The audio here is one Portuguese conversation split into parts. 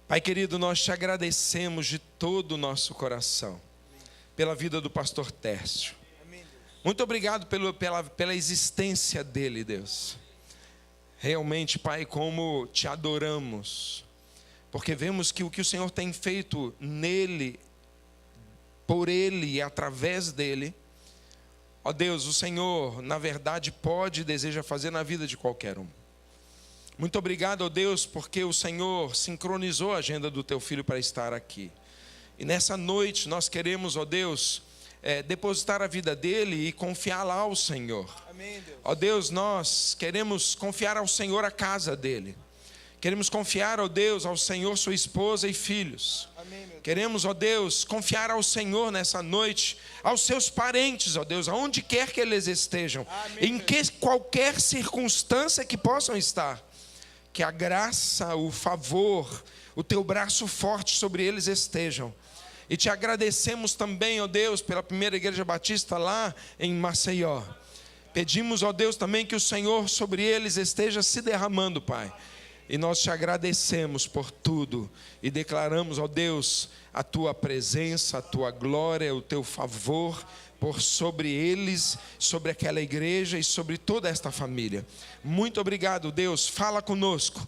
Pai querido, nós te agradecemos de todo o nosso coração pela vida do pastor Tércio. Muito obrigado pela existência dele, Deus. Realmente, Pai, como te adoramos, porque vemos que o que o Senhor tem feito nele, por ele e através dele, ó Deus, o Senhor, na verdade, pode e deseja fazer na vida de qualquer um. Muito obrigado, ó Deus, porque o Senhor sincronizou a agenda do teu filho para estar aqui. E nessa noite nós queremos, ó Deus, depositar a vida dele e confiar lá ao Senhor. Amém, Deus. Ó Deus, nós queremos confiar ao Senhor a casa dele. Queremos confiar, ó Deus, ao Senhor sua esposa e filhos. Amém, meu Deus. Queremos, ó Deus, confiar ao Senhor nessa noite, aos seus parentes, ó Deus, aonde quer que eles estejam, Amém, qualquer circunstância que possam estar. Que a graça, o favor, o teu braço forte sobre eles estejam. E te agradecemos também, ó Deus, pela primeira igreja batista lá em Maceió. Pedimos, ó Deus, também que o Senhor sobre eles esteja se derramando, Pai. E nós te agradecemos por tudo. E declaramos, ó Deus, a tua presença, a tua glória, o teu favor por sobre eles, sobre aquela igreja e sobre toda esta família. Muito obrigado, Deus. Fala conosco.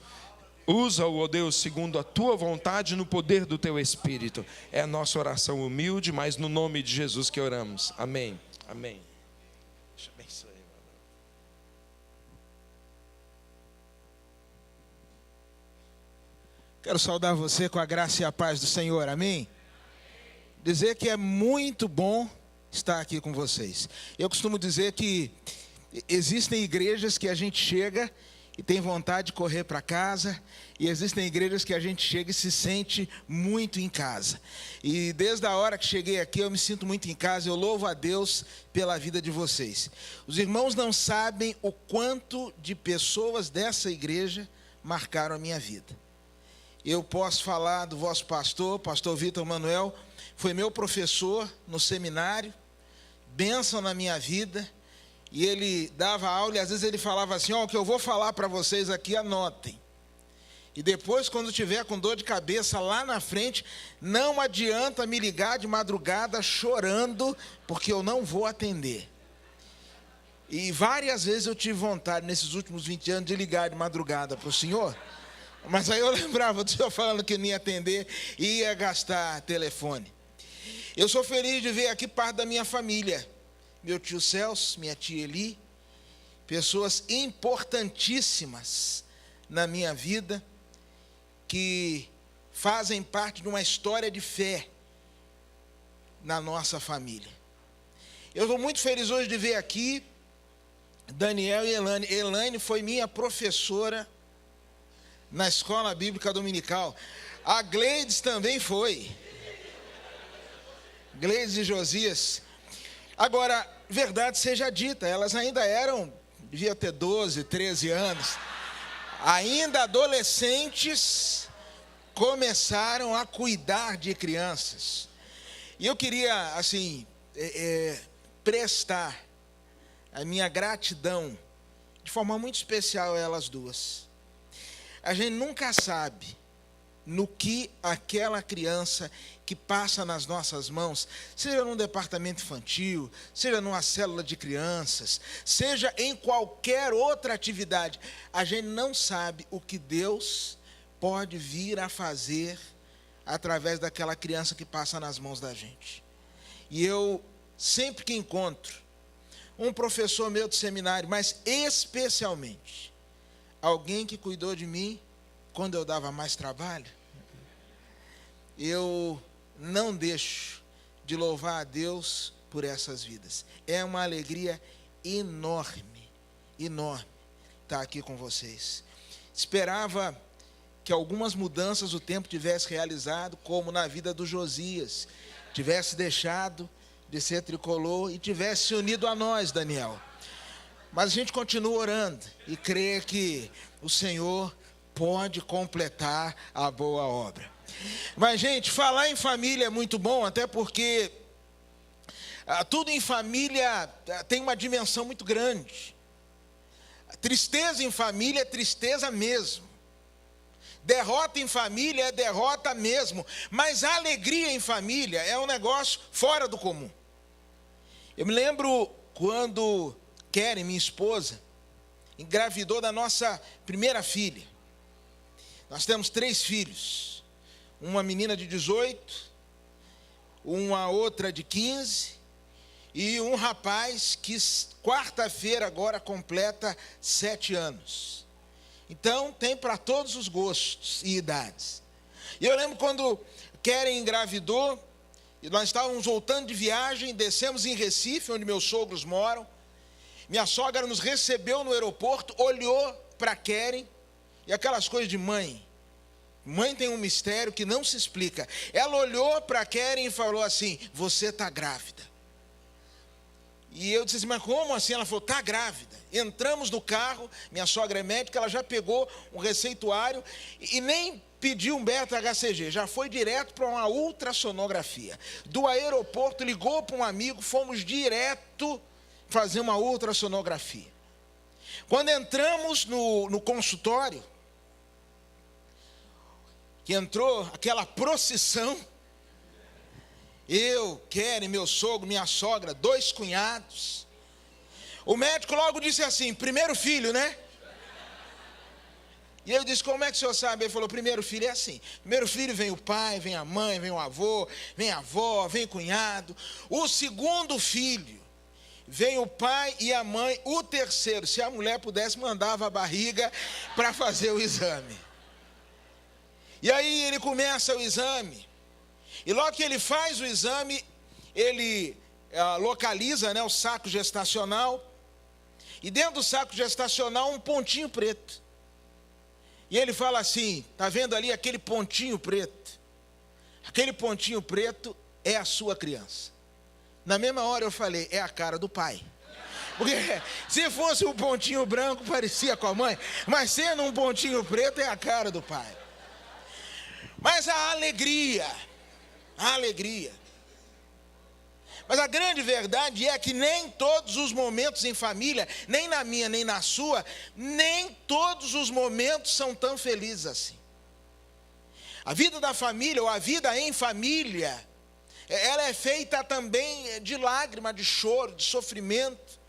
Usa-o, ó Deus, segundo a tua vontade, no poder do teu Espírito. É a nossa oração humilde, mas no nome de Jesus que oramos. Amém. Amém. Deixa eu abençoar, irmão. Quero saudar você com a graça e a paz do Senhor, amém? Dizer que é muito bom estar aqui com vocês. Eu costumo dizer que existem igrejas que a gente chega e tem vontade de correr para casa, e existem igrejas que a gente chega e se sente muito em casa. E desde a hora que cheguei aqui eu me sinto muito em casa. Eu louvo a Deus pela vida de vocês. Os irmãos não sabem o quanto de pessoas dessa igreja marcaram a minha vida. Eu posso falar do vosso pastor, pastor Vitor Manuel, foi meu professor no seminário, bênção na minha vida, e ele dava aula e às vezes ele falava assim, ó, o que eu vou falar para vocês aqui, anotem. E depois, quando tiver com dor de cabeça lá na frente, não adianta me ligar de madrugada chorando, porque eu não vou atender. E várias vezes eu tive vontade, nesses últimos 20 anos, de ligar de madrugada para o senhor, mas aí eu lembrava do senhor falando que não ia atender e ia gastar telefone. Eu sou feliz de ver aqui parte da minha família. Meu tio Celso, minha tia Eli, pessoas importantíssimas na minha vida, que fazem parte de uma história de fé na nossa família. Eu estou muito feliz hoje de ver aqui Daniel e Elaine. Elaine foi minha professora na escola bíblica dominical. A Gleides também foi. Gleides e Josias. Agora, verdade seja dita, elas ainda devia ter 12, 13 anos. Ainda adolescentes, começaram a cuidar de crianças. E eu queria, assim, prestar a minha gratidão, de forma muito especial, a elas duas. A gente nunca sabe no que aquela criança que passa nas nossas mãos, seja num departamento infantil, seja numa célula de crianças, seja em qualquer outra atividade, a gente não sabe o que Deus pode vir a fazer através daquela criança que passa nas mãos da gente. E eu, sempre que encontro um professor meu de seminário, mas especialmente alguém que cuidou de mim quando eu dava mais trabalho, eu não deixo de louvar a Deus por essas vidas. É uma alegria enorme, enorme estar aqui com vocês. Esperava que algumas mudanças o tempo tivesse realizado, como na vida do Josias, tivesse deixado de ser tricolor e tivesse se unido a nós, Daniel. Mas a gente continua orando e crê que o Senhor pode completar a boa obra. Mas, gente, falar em família é muito bom, até porque tudo em família tem uma dimensão muito grande. Tristeza em família é tristeza mesmo. derrota em família é derrota mesmo, mas a alegria em família é um negócio fora do comum. Eu me lembro quando Keren, minha esposa, engravidou da nossa primeira filha. Nós temos 3 filhos, uma menina de 18, uma outra de 15 e um rapaz que quarta-feira agora completa 7 anos. Então tem para todos os gostos e idades. E eu lembro quando Keren engravidou, e nós estávamos voltando de viagem, descemos em Recife, onde meus sogros moram. Minha sogra nos recebeu no aeroporto, olhou para Keren, e aquelas coisas de mãe. Mãe tem um mistério que não se explica. Ela olhou para Keren e falou assim: você está grávida. E eu disse assim: mas como assim? Ela falou: está grávida. Entramos no carro, minha sogra é médica, ela já pegou um receituário e nem pediu um beta-HCG, já foi direto para uma ultrassonografia. Do aeroporto ligou para um amigo, fomos direto fazer uma ultrassonografia. Quando entramos no consultório, que entrou aquela procissão, eu, Keren, meu sogro, minha sogra, 2 cunhados. O médico logo disse assim: primeiro filho, né? E eu disse: como é que o senhor sabe? Ele falou: primeiro filho é assim. Primeiro filho vem o pai, vem a mãe, vem o avô, vem a avó, vem o cunhado. O segundo filho, vem o pai e a mãe. O terceiro, se a mulher pudesse, mandava a barriga para fazer o exame. E aí ele começa o exame. E logo que ele faz o exame, ele localiza, né, o saco gestacional. E dentro do saco gestacional um pontinho preto. E ele fala assim: está vendo ali aquele pontinho preto? Aquele pontinho preto é a sua criança. Na mesma hora eu falei: é a cara do pai. Porque se fosse um pontinho branco parecia com a mãe, mas sendo um pontinho preto é a cara do pai. Mas a alegria. Mas a grande verdade é que nem todos os momentos em família, nem na minha, nem na sua, nem todos os momentos são tão felizes assim. A vida da família, ou a vida em família, ela é feita também de lágrima, de choro, de sofrimento.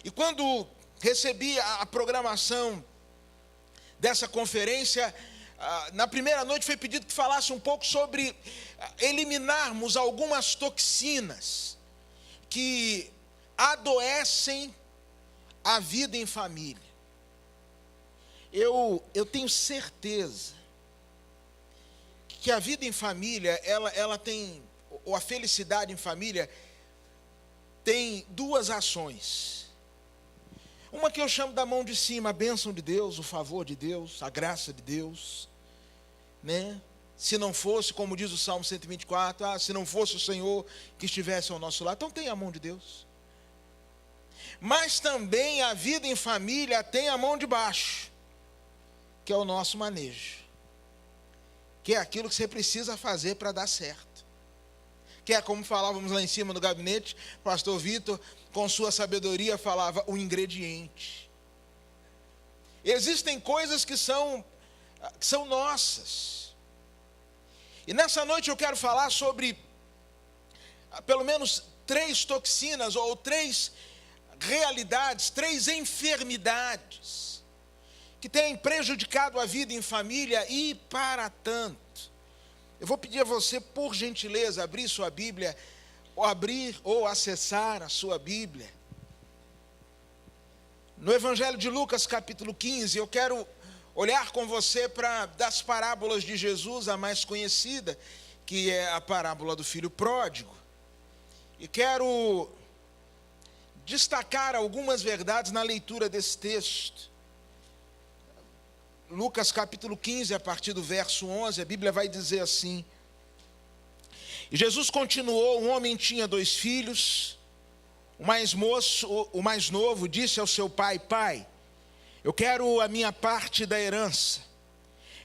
E quando recebi a programação dessa conferência, na primeira noite foi pedido que falasse um pouco sobre eliminarmos algumas toxinas que adoecem a vida em família. Eu tenho certeza que a vida em família, ela tem, ou a felicidade em família, tem 2 ações. Uma que eu chamo da mão de cima, a bênção de Deus, o favor de Deus, a graça de Deus, né? Se não fosse, como diz o Salmo 124, se não fosse o Senhor que estivesse ao nosso lado, então tem a mão de Deus. Mas também a vida em família tem a mão de baixo, que é o nosso manejo, que é aquilo que você precisa fazer para dar certo, que é como falávamos lá em cima no gabinete, pastor Vitor, com sua sabedoria, falava o ingrediente. Existem coisas que são nossas. E nessa noite eu quero falar sobre pelo menos 3 toxinas, ou 3 realidades, 3 enfermidades que têm prejudicado a vida em família e para tanto. Eu vou pedir a você, por gentileza, abrir sua Bíblia, ou abrir ou acessar a sua Bíblia. No Evangelho de Lucas, capítulo 15, eu quero olhar com você para das parábolas de Jesus, a mais conhecida, que é a parábola do filho pródigo. E quero destacar algumas verdades na leitura desse texto. Lucas capítulo 15, a partir do verso 11, a Bíblia vai dizer assim: e Jesus continuou: um homem tinha 2 filhos. O mais novo, disse ao seu pai: pai, eu quero a minha parte da herança.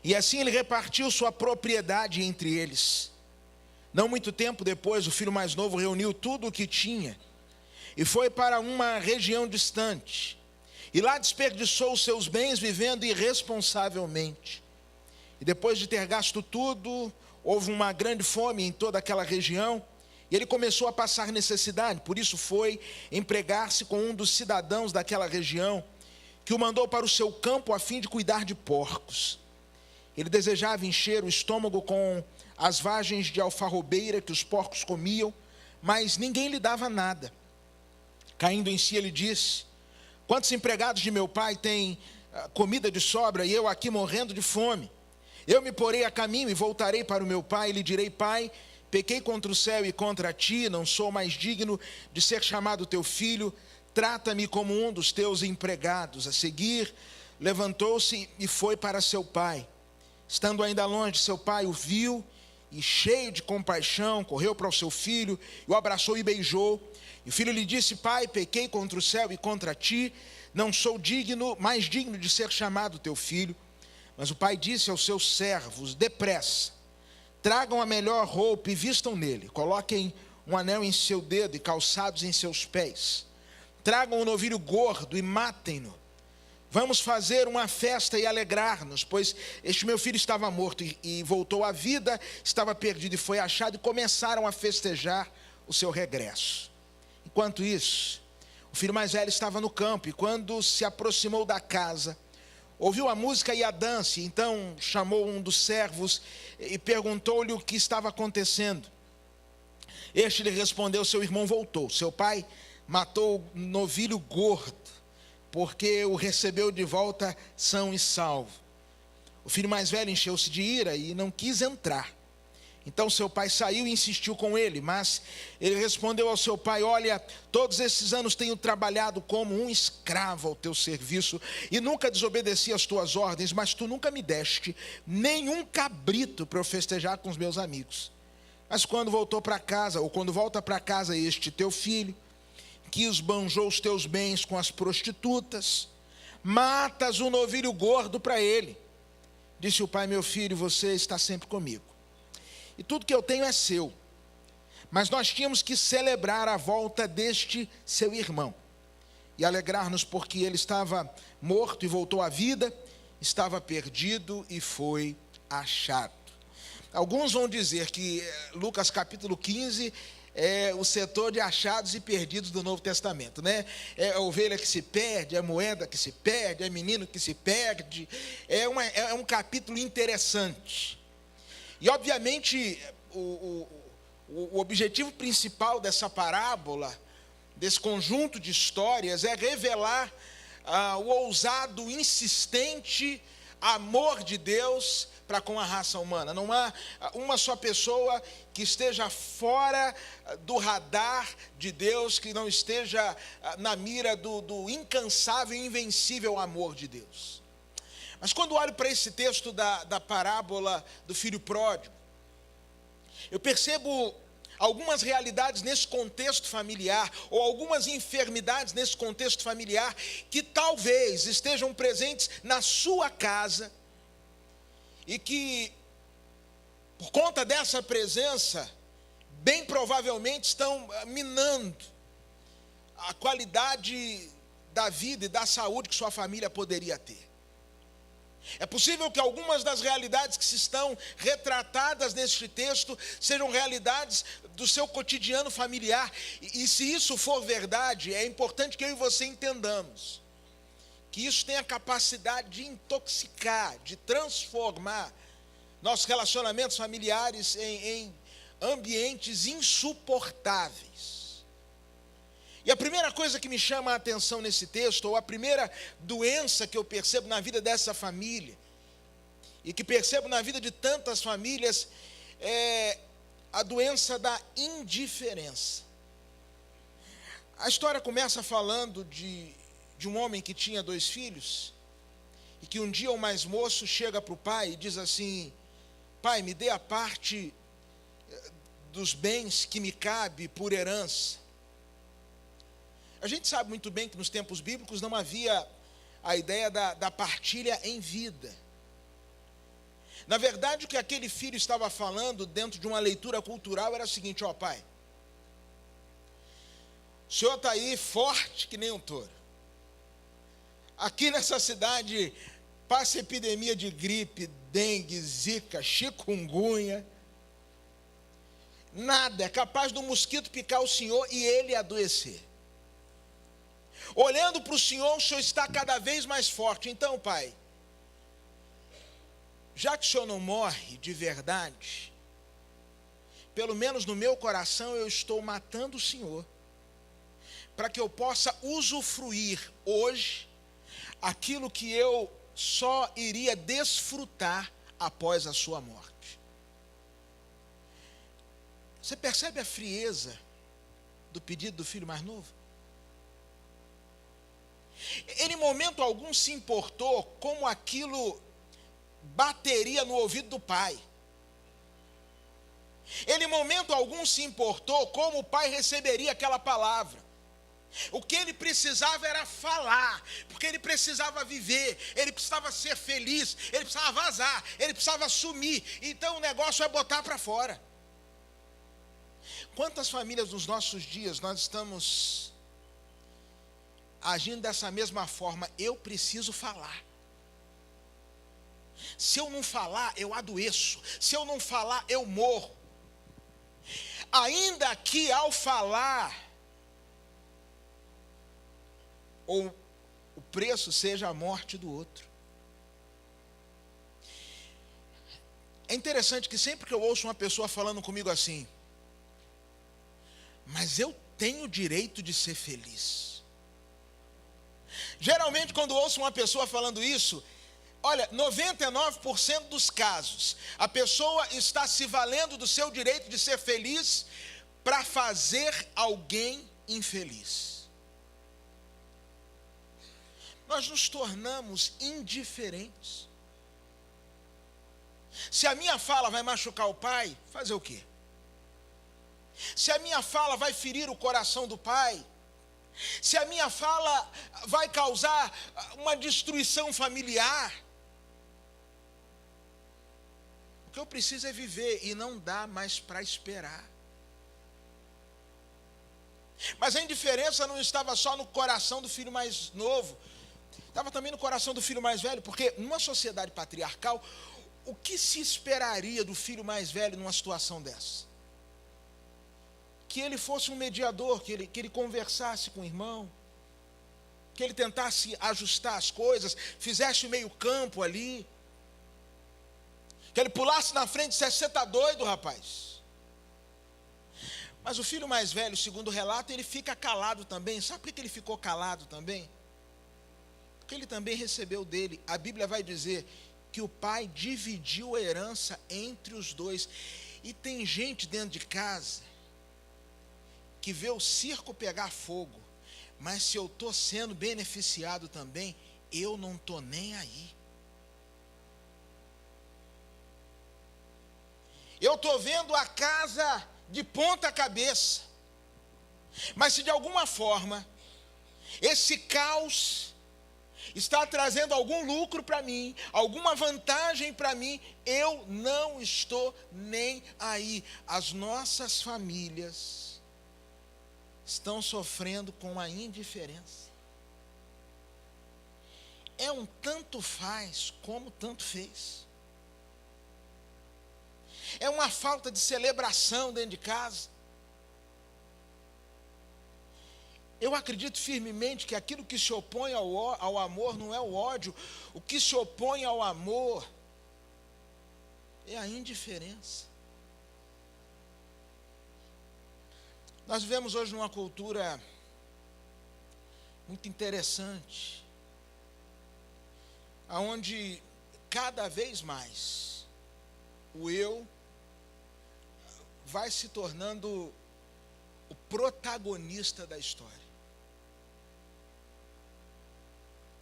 E assim ele repartiu sua propriedade entre eles. Não muito tempo depois, o filho mais novo reuniu tudo o que tinha e foi para uma região distante. E lá desperdiçou os seus bens vivendo irresponsavelmente. E depois de ter gasto tudo, houve uma grande fome em toda aquela região, e ele começou a passar necessidade. Por isso foi empregar-se com um dos cidadãos daquela região, que o mandou para o seu campo a fim de cuidar de porcos. Ele desejava encher o estômago com as vagens de alfarrobeira que os porcos comiam, mas ninguém lhe dava nada. Caindo em si, ele disse: quantos empregados de meu pai têm comida de sobra, e eu aqui morrendo de fome? Eu me porei a caminho e voltarei para o meu pai, e lhe direi: pai, pequei contra o céu e contra ti, não sou mais digno de ser chamado teu filho, trata-me como um dos teus empregados. A seguir, levantou-se e foi para seu pai. Estando ainda longe, seu pai o viu, e cheio de compaixão, correu para o seu filho, e o abraçou e beijou. E o filho lhe disse: pai, pequei contra o céu e contra ti, não sou mais digno de ser chamado teu filho. Mas o pai disse aos seus servos: depressa, tragam a melhor roupa e vistam nele, coloquem um anel em seu dedo e calçados em seus pés. Tragam um novilho gordo e matem-no. Vamos fazer uma festa e alegrar-nos, pois este meu filho estava morto e voltou à vida, estava perdido e foi achado, e começaram a festejar o seu regresso. Enquanto isso, o filho mais velho estava no campo, e quando se aproximou da casa, ouviu a música e a dança. Então chamou um dos servos e perguntou-lhe o que estava acontecendo. Este lhe respondeu: seu irmão voltou, seu pai matou o novilho gordo, porque o recebeu de volta são e salvo. O filho mais velho encheu-se de ira e não quis entrar. Então seu pai saiu e insistiu com ele, mas ele respondeu ao seu pai: olha, todos esses anos tenho trabalhado como um escravo ao teu serviço e nunca desobedeci às tuas ordens, mas tu nunca me deste nenhum cabrito para eu festejar com os meus amigos. Mas quando voltou para casa, ou quando volta para casa este teu filho, que esbanjou os teus bens com as prostitutas, matas um novilho gordo para ele. Disse o pai: meu filho, você está sempre comigo, e tudo que eu tenho é seu. Mas nós tínhamos que celebrar a volta deste seu irmão, e alegrar-nos porque ele estava morto e voltou à vida, estava perdido e foi achado. Alguns vão dizer que Lucas capítulo 15 é o setor de achados e perdidos do Novo Testamento, né? É a ovelha que se perde, é a moeda que se perde, é menino que se perde. É um capítulo interessante. E obviamente o objetivo principal dessa parábola, desse conjunto de histórias, é revelar o ousado, insistente amor de Deus para com a raça humana. Não há uma só pessoa que esteja fora do radar de Deus, que não esteja na mira do incansável e invencível amor de Deus. Mas quando olho para esse texto da parábola do filho pródigo, eu percebo algumas realidades nesse contexto familiar, ou algumas enfermidades nesse contexto familiar, que talvez estejam presentes na sua casa, e que, por conta dessa presença, bem provavelmente estão minando a qualidade da vida e da saúde que sua família poderia ter. É possível que algumas das realidades que se estão retratadas neste texto sejam realidades do seu cotidiano familiar, e se isso for verdade, é importante que eu e você entendamos que isso tem a capacidade de intoxicar, de transformar nossos relacionamentos familiares em ambientes insuportáveis. E a primeira coisa que me chama a atenção nesse texto, ou a primeira doença que eu percebo na vida dessa família, e que percebo na vida de tantas famílias, é a doença da indiferença. A história começa falando de um homem que tinha 2 filhos, e que um dia o mais moço chega para o pai e diz assim: pai, me dê a parte dos bens que me cabe por herança. A gente sabe muito bem que nos tempos bíblicos não havia a ideia da partilha em vida. Na verdade, o que aquele filho estava falando dentro de uma leitura cultural era o seguinte: ó pai, o senhor está aí forte que nem um touro. Aqui nessa cidade passa epidemia de gripe, dengue, zika, chikungunya. Nada é capaz do mosquito picar o senhor e ele adoecer. Olhando para o senhor está cada vez mais forte. Então, Pai, já que o senhor não morre de verdade, pelo menos no meu coração eu estou matando o senhor, para que eu possa usufruir hoje aquilo que eu só iria desfrutar após a sua morte. Você percebe a frieza do pedido do filho mais novo? Ele em momento algum se importou como aquilo bateria no ouvido do pai. Ele em momento algum se importou como o pai receberia aquela palavra. O que ele precisava era falar, porque ele precisava viver, ele precisava ser feliz, ele precisava vazar, ele precisava sumir. Então o negócio é botar para fora. Quantas famílias nos nossos dias nós estamos agindo dessa mesma forma? Eu preciso falar. Se eu não falar, eu adoeço. Se eu não falar, eu morro. Ainda que ao falar, ou o preço seja a morte do outro. É interessante que sempre que eu ouço uma pessoa falando comigo assim, mas eu tenho o direito de ser feliz. Geralmente quando ouço uma pessoa falando isso, olha, 99% dos casos, a pessoa está se valendo do seu direito de ser feliz para fazer alguém infeliz. Nós nos tornamos indiferentes. Se a minha fala vai machucar o pai, fazer o quê? Se a minha fala vai ferir o coração do pai, se a minha fala vai causar uma destruição familiar, o que eu preciso é viver e não dá mais para esperar. Mas a indiferença não estava só no coração do filho mais novo, estava também no coração do filho mais velho, porque numa sociedade patriarcal, o que se esperaria do filho mais velho numa situação dessa? Que ele fosse um mediador, que ele conversasse com o irmão, que ele tentasse ajustar as coisas, fizesse o meio campo ali, que ele pulasse na frente e dissesse: você está doido, rapaz? Mas o filho mais velho, segundo o relato, ele fica calado também. Sabe por que ele ficou calado também? Porque ele também recebeu dele. A Bíblia vai dizer que o pai dividiu a herança entre os dois. E tem gente dentro de casa que vê o circo pegar fogo, mas se eu estou sendo beneficiado também, eu não estou nem aí. Eu estou vendo a casa de ponta cabeça, mas se de alguma forma esse caos está trazendo algum lucro para mim, alguma vantagem para mim, eu não estou nem aí. As nossas famílias estão sofrendo com a indiferença. É um tanto faz como tanto fez. É uma falta de celebração dentro de casa. Eu acredito firmemente que aquilo que se opõe ao amor não é o ódio. O que se opõe ao amor é a indiferença. Nós vivemos hoje numa cultura muito interessante, onde cada vez mais o eu vai se tornando o protagonista da história,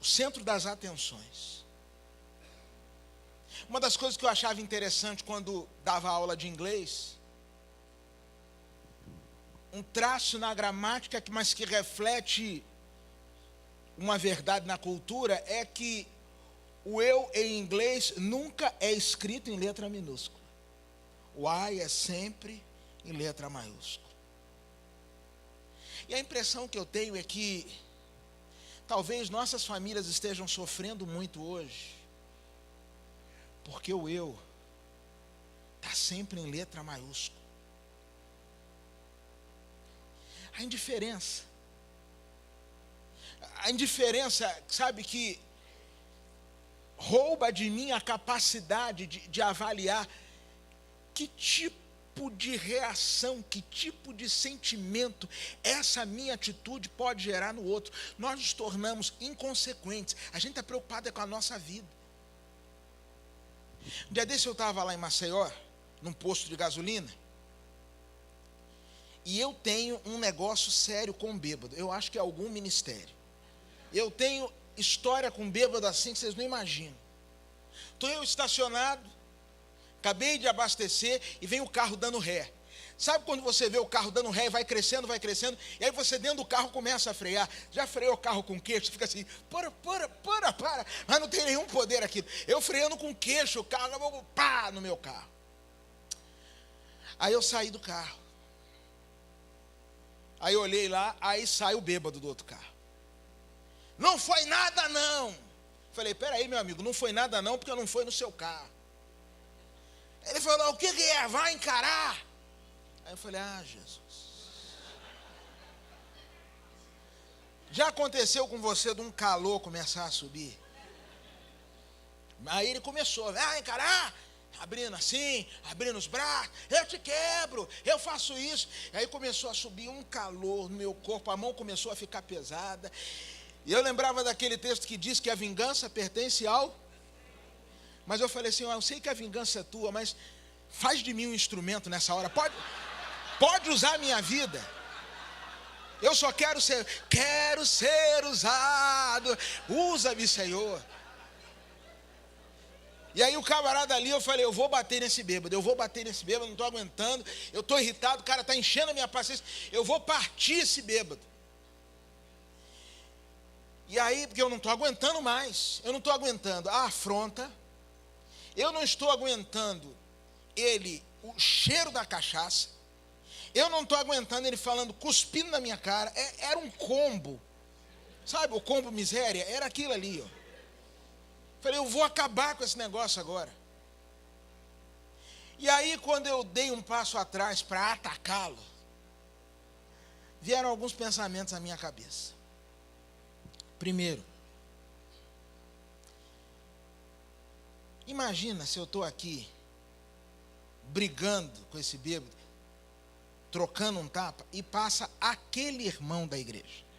o centro das atenções. Uma das coisas que eu achava interessante quando dava aula de inglês, um traço na gramática, mas que reflete uma verdade na cultura, é que o eu em inglês nunca é escrito em letra minúscula. O I é sempre em letra maiúscula. E a impressão que eu tenho é que talvez nossas famílias estejam sofrendo muito hoje, Porque o eu está sempre em letra maiúscula. A indiferença, sabe, que rouba de mim a capacidade de avaliar que tipo de reação, que tipo de sentimento essa minha atitude pode gerar no outro. Nós nos tornamos inconsequentes. A gente está preocupado com a nossa vida. Um dia desse eu estava lá em Maceió, num posto de gasolina, e eu tenho um negócio sério com bêbado. Eu acho que é algum ministério. Eu tenho história com bêbado assim que vocês não imaginam. Estou eu estacionado, acabei de abastecer e vem o carro dando ré. Sabe quando você vê o carro dando ré e vai crescendo, e aí você dentro do carro começa a frear? Já freou o carro com queixo, fica assim, para, mas não tem nenhum poder aqui. Eu freando com queixo, o carro, pá, no meu carro. Aí eu saí do carro. Aí eu olhei lá, aí sai o bêbado do outro carro. Não foi nada não. Falei, peraí meu amigo, não foi nada não, porque não foi no seu carro. Ele falou, o que é? Vai encarar? Aí eu falei, Jesus. Já aconteceu com você de um calor começar a subir? Aí ele começou, vai encarar? Abrindo assim, abrindo os braços, eu te quebro, eu faço isso. Aí começou a subir um calor no meu corpo, a mão começou a ficar pesada. E eu lembrava daquele texto que diz que a vingança pertence ao... Mas eu falei assim, eu sei que a vingança é tua, mas faz de mim um instrumento nessa hora. Pode usar a minha vida. Eu só quero ser usado. Usa-me, Senhor. E aí o camarada ali, eu falei, eu vou bater nesse bêbado, não estou aguentando, eu estou irritado, o cara está enchendo a minha paciência, eu vou partir esse bêbado. E aí, porque eu não estou aguentando mais, eu não estou aguentando a afronta, eu não estou aguentando o cheiro da cachaça, eu não estou aguentando ele falando, cuspindo na minha cara, era um combo, sabe o combo miséria? Era aquilo ali, ó. Falei, eu vou acabar com esse negócio agora. E aí, quando eu dei um passo atrás para atacá-lo, vieram alguns pensamentos à minha cabeça. Primeiro, imagina se eu estou aqui, brigando com esse bêbado, trocando um tapa, e passa aquele irmão da igreja.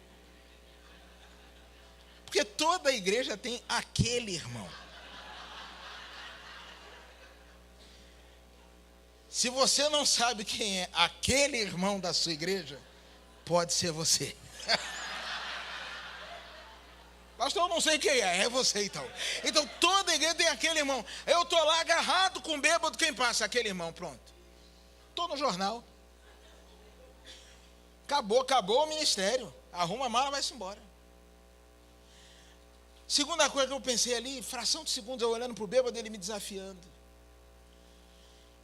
Porque toda a igreja tem aquele irmão. Se você não sabe quem é aquele irmão da sua igreja, pode ser você. Pastor, eu não sei quem é você então. Então toda a igreja tem aquele irmão. Eu estou lá agarrado com o bêbado, quem passa? Aquele irmão, pronto. Estou no jornal. Acabou o ministério. Arruma a mala e vai-se embora. Segunda coisa que eu pensei ali, fração de segundos eu olhando para o bêbado, ele me desafiando.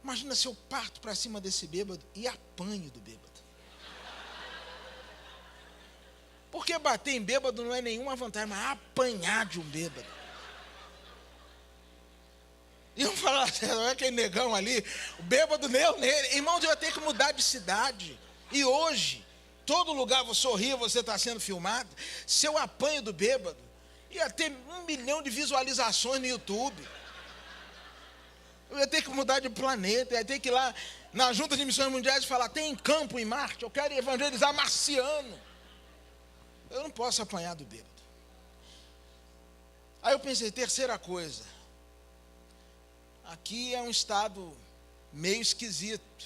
Imagina se eu parto para cima desse bêbado e apanho do bêbado. Porque bater em bêbado não é nenhuma vantagem, mas apanhar de um bêbado. E eu falar, não é aquele negão ali, o bêbado nele. Irmãos, eu ia ter que mudar de cidade. E hoje, todo lugar você sorria, você está sendo filmado. Se eu apanho do bêbado, ia ter 1 milhão de visualizações no YouTube. Eu ia ter que mudar de planeta, ia ter que ir lá na Junta de Missões Mundiais e falar, tem campo em Marte, eu quero evangelizar marciano. Eu não posso apanhar do bêbado. Aí eu pensei, terceira coisa, aqui é um estado meio esquisito.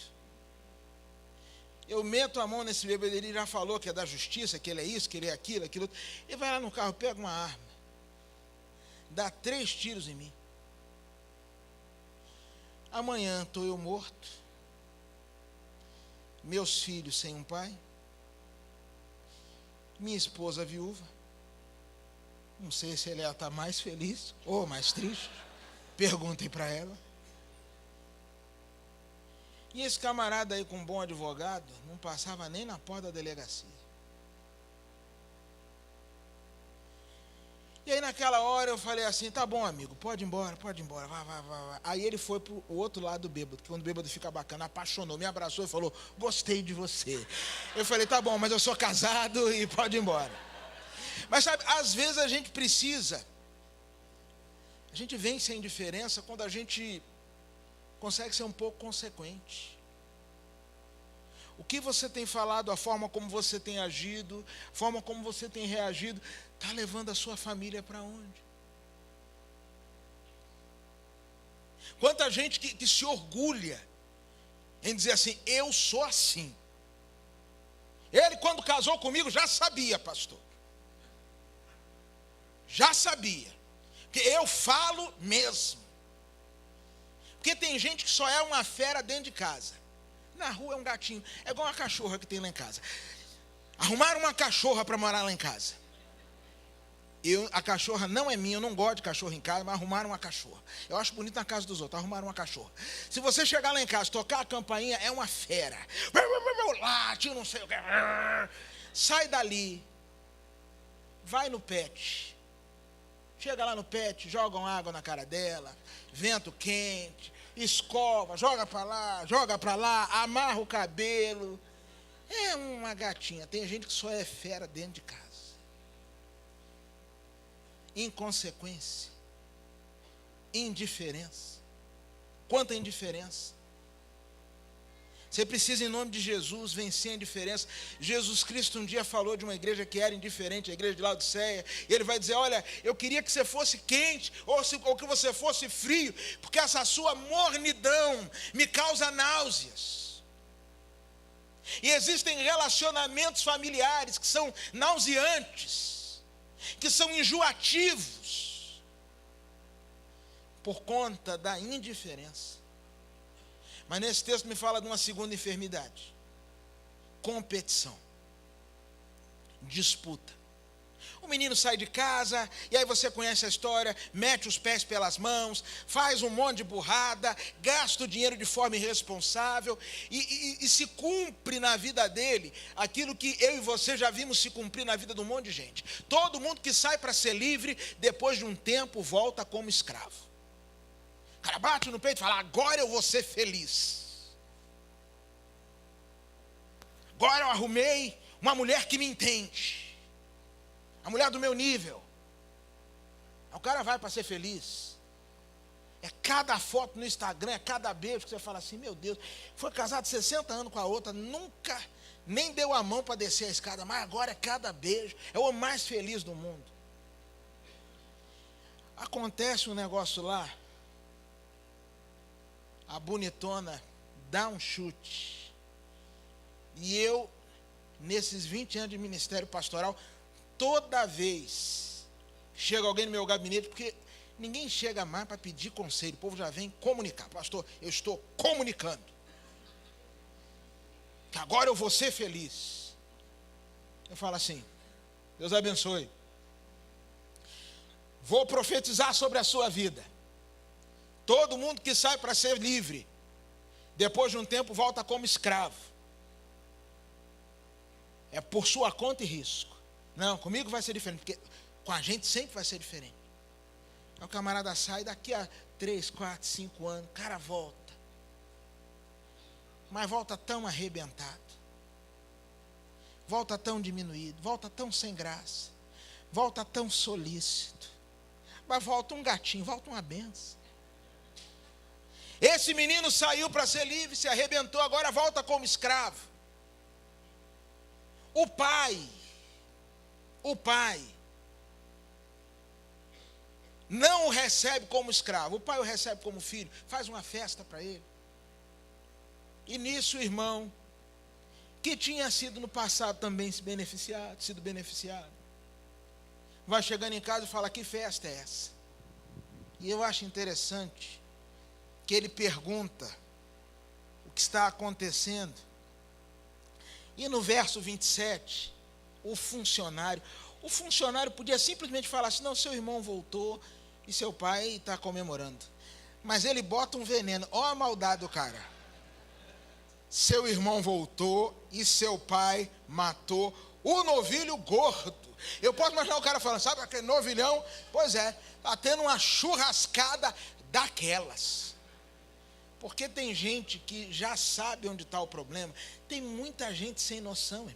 Eu meto a mão nesse bêbado, ele já falou que é da justiça, que ele é isso, que ele é aquilo, aquilo outro. Ele vai lá no carro, pega uma arma, dá 3 tiros em mim. Amanhã estou eu morto, meus filhos sem um pai, minha esposa viúva, não sei se ela está mais feliz ou mais triste, perguntem para ela. E esse camarada aí com um bom advogado não passava nem na porta da delegacia. E aí naquela hora eu falei assim, tá bom, amigo, pode ir embora, vai. Aí ele foi pro outro lado do bêbado, que quando o bêbado fica bacana, apaixonou, me abraçou e falou, gostei de você. Eu falei, tá bom, mas eu sou casado e pode ir embora. Mas sabe, às vezes a gente vence a indiferença quando a gente consegue ser um pouco consequente. O que você tem falado, a forma como você tem agido, a forma como você tem reagido, está levando a sua família para onde? Quanta gente que se orgulha em dizer assim, eu sou assim. Ele, quando casou comigo, já sabia, pastor. Já sabia. Porque eu falo mesmo. Porque tem gente que só é uma fera dentro de casa. Na rua é um gatinho. É igual uma cachorra que tem lá em casa. Arrumaram uma cachorra para morar lá em casa. A cachorra não é minha, eu não gosto de cachorro em casa, mas arrumaram uma cachorra. Eu acho bonito na casa dos outros, arrumaram uma cachorra. Se você chegar lá em casa, tocar a campainha, é uma fera. Late, não sei o que. Sai dali. Vai no pet. Chega lá no pet, jogam água na cara dela, vento quente, escova, joga para lá, amarra o cabelo. É uma gatinha. Tem gente que só é fera dentro de casa. Inconsequência, indiferença. Quanta indiferença. Você precisa, em nome de Jesus, vencer a indiferença. Jesus Cristo um dia falou de uma igreja que era indiferente, a igreja de Laodiceia, e ele vai dizer, olha, eu queria que você fosse quente, ou que você fosse frio, porque essa sua mornidão me causa náuseas. E existem relacionamentos familiares que são nauseantes, que são enjoativos, por conta da indiferença. Mas nesse texto me fala de uma segunda enfermidade. Competição. Disputa. O menino sai de casa, e aí você conhece a história, mete os pés pelas mãos, faz um monte de burrada, gasta o dinheiro de forma irresponsável, e se cumpre na vida dele aquilo que eu e você já vimos se cumprir na vida de um monte de gente. Todo mundo que sai para ser livre, depois de um tempo, volta como escravo. O cara bate no peito e fala, agora eu vou ser feliz. Agora eu arrumei uma mulher que me entende. A mulher do meu nível. O cara vai para ser feliz. É cada foto no Instagram, é cada beijo que você fala assim, meu Deus, foi casado 60 anos com a outra, nunca nem deu a mão para descer a escada, mas agora é cada beijo, é o homem mais feliz do mundo. Acontece um negócio lá, a bonitona dá um chute. E eu, nesses 20 anos de ministério pastoral, toda vez chega alguém no meu gabinete, porque ninguém chega mais para pedir conselho, o povo já vem comunicar. Pastor, eu estou comunicando que agora eu vou ser feliz. Eu falo assim, Deus abençoe. Vou profetizar sobre a sua vida. Todo mundo que sai para ser livre, depois de um tempo volta como escravo. É por sua conta e risco. Não, comigo vai ser diferente, porque com a gente sempre vai ser diferente. Aí o camarada sai, daqui a 3, 4, 5 anos, o cara volta. Mas volta tão arrebentado. Volta tão diminuído, volta tão sem graça. Volta tão solícito. Mas volta um gatinho, volta uma benção. Esse menino saiu para ser livre, se arrebentou, agora volta como escravo. O pai não o recebe como escravo, o pai o recebe como filho, faz uma festa para ele. E nisso o irmão, que tinha sido no passado também sido beneficiado, vai chegando em casa e fala, que festa é essa? E eu acho interessante que ele pergunta o que está acontecendo. E no verso 27, o funcionário podia simplesmente falar assim, não, seu irmão voltou e seu pai está comemorando. Mas ele bota um veneno, ó a maldade do cara. Seu irmão voltou e seu pai matou o novilho gordo. Eu posso imaginar o cara falando, sabe aquele novilhão? Pois é, está tendo uma churrascada daquelas. Porque tem gente que já sabe onde está o problema. Tem muita gente sem noção, irmãos.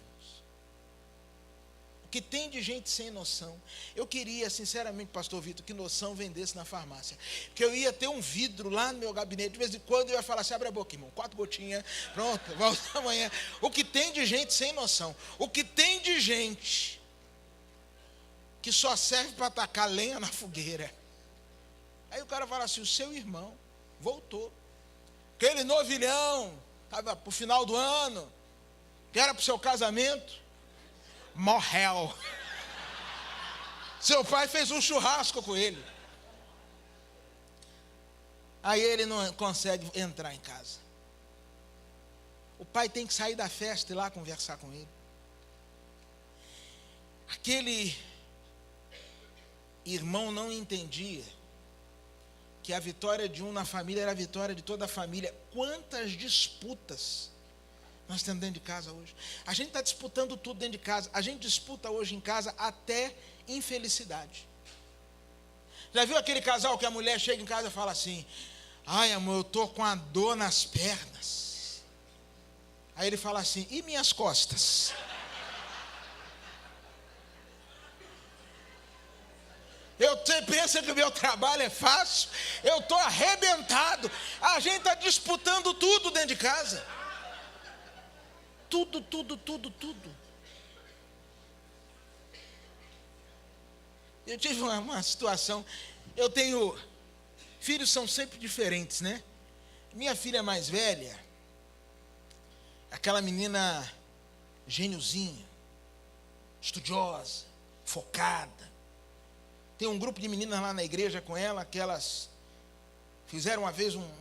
O que tem de gente sem noção. Eu queria, sinceramente, pastor Vitor, que noção vendesse na farmácia. Que eu ia ter um vidro lá no meu gabinete. De vez em quando eu ia falar assim, abre a boca, irmão. 4 gotinhas, pronto, volta amanhã. O que tem de gente sem noção. O que tem de gente que só serve para atacar lenha na fogueira. Aí o cara fala assim, o seu irmão voltou. Aquele novilhão, estava para o final do ano, que era para o seu casamento, morreu. Seu pai fez um churrasco com ele. Aí ele não consegue entrar em casa. O pai tem que sair da festa e ir lá conversar com ele. Aquele irmão não entendia que a vitória de um na família era a vitória de toda a família. Quantas disputas nós temos dentro de casa hoje? A gente está disputando tudo dentro de casa. A gente disputa hoje em casa até infelicidade. Já viu aquele casal que a mulher chega em casa e fala assim, ai amor, eu estou com a dor nas pernas. Aí ele fala assim, e minhas costas? Você pensa que o meu trabalho é fácil? Eu estou arrebentado. A gente está disputando tudo dentro de casa. Tudo. Eu tive uma situação. Eu tenho... Filhos são sempre diferentes, né? Minha filha mais velha, aquela menina gêniozinha, estudiosa, focada. Tem um grupo de meninas lá na igreja com ela, que elas fizeram uma vez um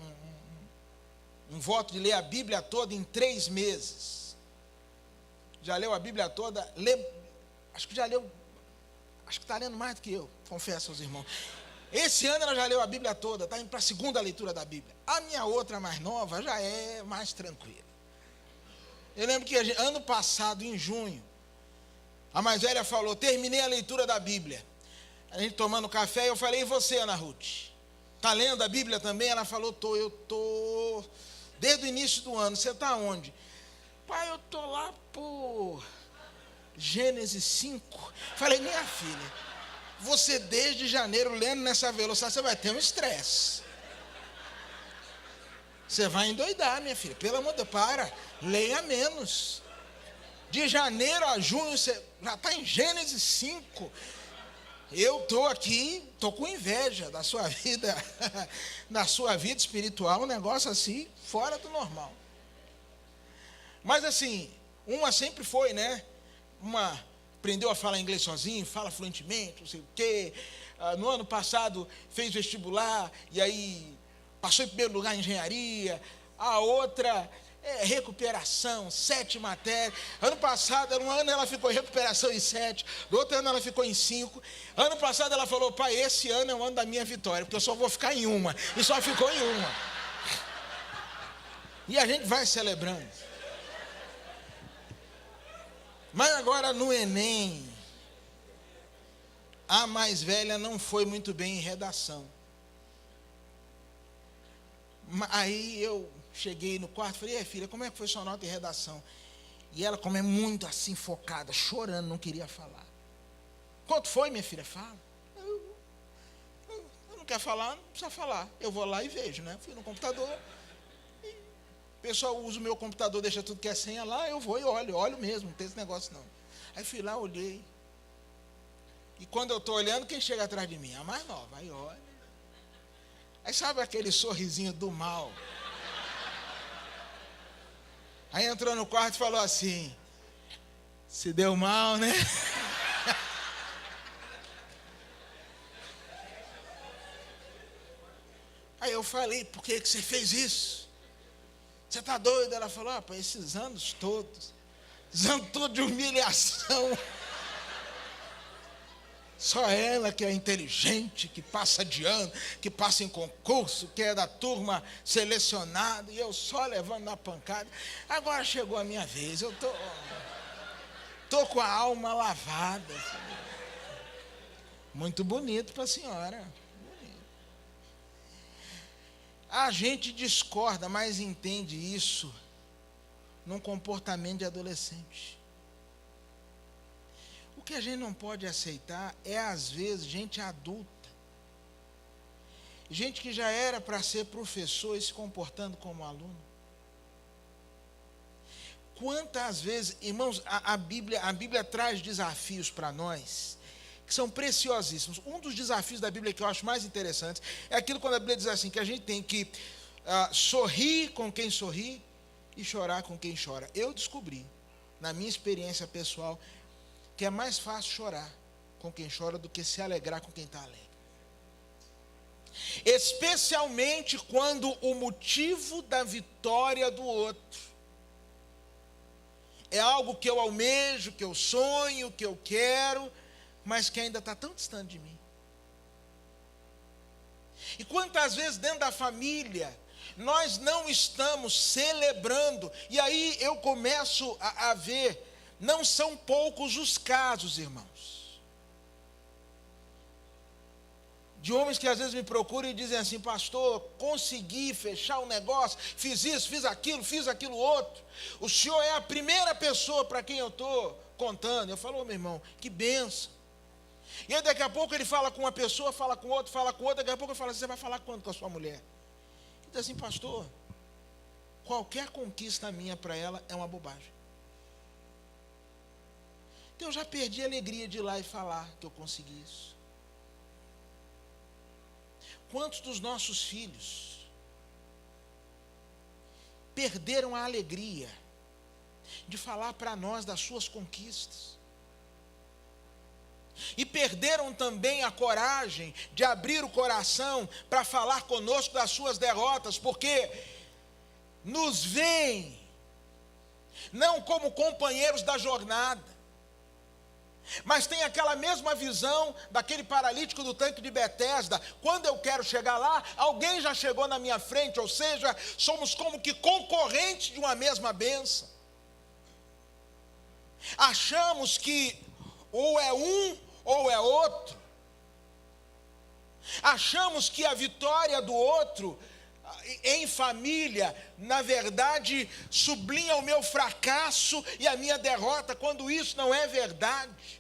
voto de ler a Bíblia toda em 3 meses. Já leu a Bíblia toda? Acho que já leu, acho que está lendo mais do que eu, confesso aos irmãos. Esse ano ela já leu a Bíblia toda, está indo para a 2ª leitura da Bíblia. A minha outra mais nova já é mais tranquila. Eu lembro que ano passado, em junho, a mais velha falou, terminei a leitura da Bíblia. A gente tomando café, eu falei, e você, Ana Ruth? Está lendo a Bíblia também? Ela falou, eu estou, desde o início do ano. Você está onde? Pai, eu estou lá por Gênesis 5. Falei, minha filha, você desde janeiro lendo nessa velocidade, você vai ter um estresse. Você vai endoidar, minha filha. Pelo amor de Deus, leia menos. De janeiro a junho, você já está em Gênesis 5. Eu estou aqui, estou com inveja da sua vida, da sua vida espiritual, um negócio assim, fora do normal. Mas assim, uma sempre foi, né? Uma aprendeu a falar inglês sozinho, fala fluentemente, não sei o quê. No ano passado fez vestibular, e aí passou em primeiro lugar em engenharia. A outra... recuperação, 7 matérias. Ano passado, um ano ela ficou em recuperação em 7, do outro ano ela ficou em 5. Ano passado ela falou, pai, esse ano é o ano da minha vitória, porque eu só vou ficar em uma, e só ficou em uma. E a gente vai celebrando. Mas agora no Enem, a mais velha não foi muito bem em redação. Aí eu cheguei no quarto e falei, filha, como é que foi sua nota em redação? E ela, como é muito assim, focada, chorando, não queria falar. Quanto foi, minha filha? Fala. Eu não quero falar, não precisa falar. Eu vou lá e vejo, né? Fui no computador. O pessoal usa o meu computador, deixa tudo que é senha lá, eu vou e olho mesmo, não tem esse negócio não. Aí fui lá, olhei. E quando eu estou olhando, quem chega atrás de mim? A mais nova. Aí olha. Aí sabe aquele sorrisinho do mal? Aí entrou no quarto e falou assim, se deu mal, né? Aí eu falei, por que você fez isso? Você está doido? Ela falou, esses anos todos de humilhação. Só ela que é inteligente, que passa de ano, que passa em concurso, que é da turma selecionada, e eu só levando na pancada. Agora chegou a minha vez, eu estou... Tô com a alma lavada. Muito bonito para a senhora. Bonito. A gente discorda, mas entende isso num comportamento de adolescente. O que a gente não pode aceitar é, às vezes, gente adulta, gente que já era para ser professor e se comportando como aluno. Quantas vezes, irmãos, a Bíblia traz desafios para nós que são preciosíssimos. Um dos desafios da Bíblia que eu acho mais interessante é aquilo quando a Bíblia diz assim, que a gente tem que sorrir com quem sorri e chorar com quem chora. Eu descobri, na minha experiência pessoal, que é mais fácil chorar com quem chora do que se alegrar com quem está alegre. Especialmente quando o motivo da vitória do outro é algo que eu almejo, que eu sonho, que eu quero, mas que ainda está tão distante de mim. E quantas vezes dentro da família nós não estamos celebrando, e aí eu começo a ver, não são poucos os casos, irmãos, de homens que às vezes me procuram e dizem assim: pastor, consegui fechar um negócio, fiz isso, fiz aquilo outro, o senhor é a primeira pessoa para quem eu estou contando. Eu falo: meu irmão, que bênção. E aí daqui a pouco ele fala com uma pessoa, fala com outra, daqui a pouco eu falo assim: você vai falar quando com a sua mulher? Ele diz assim: pastor, qualquer conquista minha para ela é uma bobagem. Então eu já perdi a alegria de ir lá e falar que eu consegui isso. Quantos dos nossos filhos perderam a alegria de falar para nós das suas conquistas? E perderam também a coragem de abrir o coração para falar conosco das suas derrotas, porque nos veem não como companheiros da jornada, mas tem aquela mesma visão daquele paralítico do tanque de Betesda: quando eu quero chegar lá, alguém já chegou na minha frente, ou seja, somos como que concorrentes de uma mesma bênção. Achamos que ou é um ou é outro. Achamos que a vitória do outro em família, na verdade, sublinha o meu fracasso e a minha derrota, quando isso não é verdade.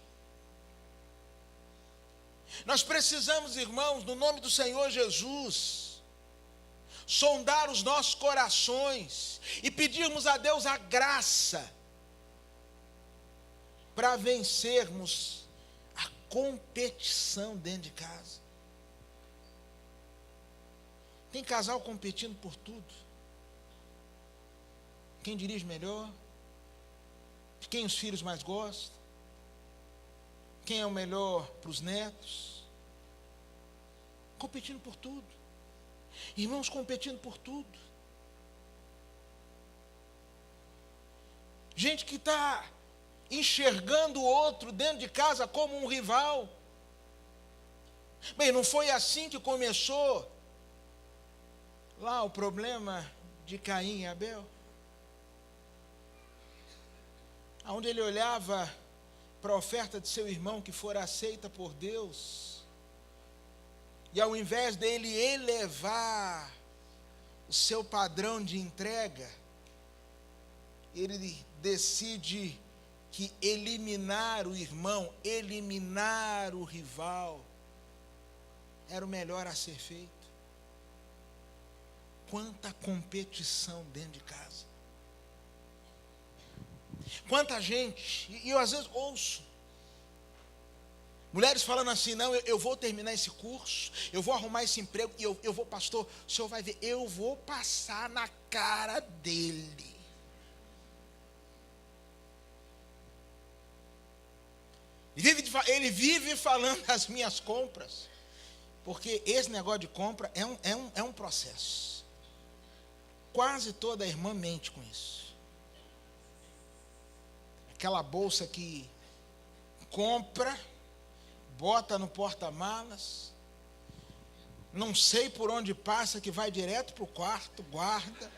Nós precisamos, irmãos, no nome do Senhor Jesus, sondar os nossos corações e pedirmos a Deus a graça para vencermos a competição dentro de casa. Tem casal competindo por tudo. Quem dirige melhor, de quem os filhos mais gostam, quem é o melhor para os netos. Competindo por tudo. Irmãos, competindo por tudo. Gente que está enxergando o outro dentro de casa como um rival. Bem, não foi assim que começou lá o problema de Caim e Abel? Onde ele olhava para a oferta de seu irmão que fora aceita por Deus, e ao invés dele elevar o seu padrão de entrega, ele decide que eliminar o irmão, eliminar o rival, era o melhor a ser feito. Quanta competição dentro de casa. Quanta gente, e eu às vezes ouço mulheres falando assim: não, eu vou terminar esse curso, eu vou arrumar esse emprego, e eu vou, pastor, o senhor vai ver, eu vou passar na cara dele. Ele vive falando das minhas compras, porque esse negócio de compra é um processo. Quase toda irmã mente com isso. Aquela bolsa que compra, bota no porta-malas, não sei por onde passa, que vai direto para o quarto, guarda,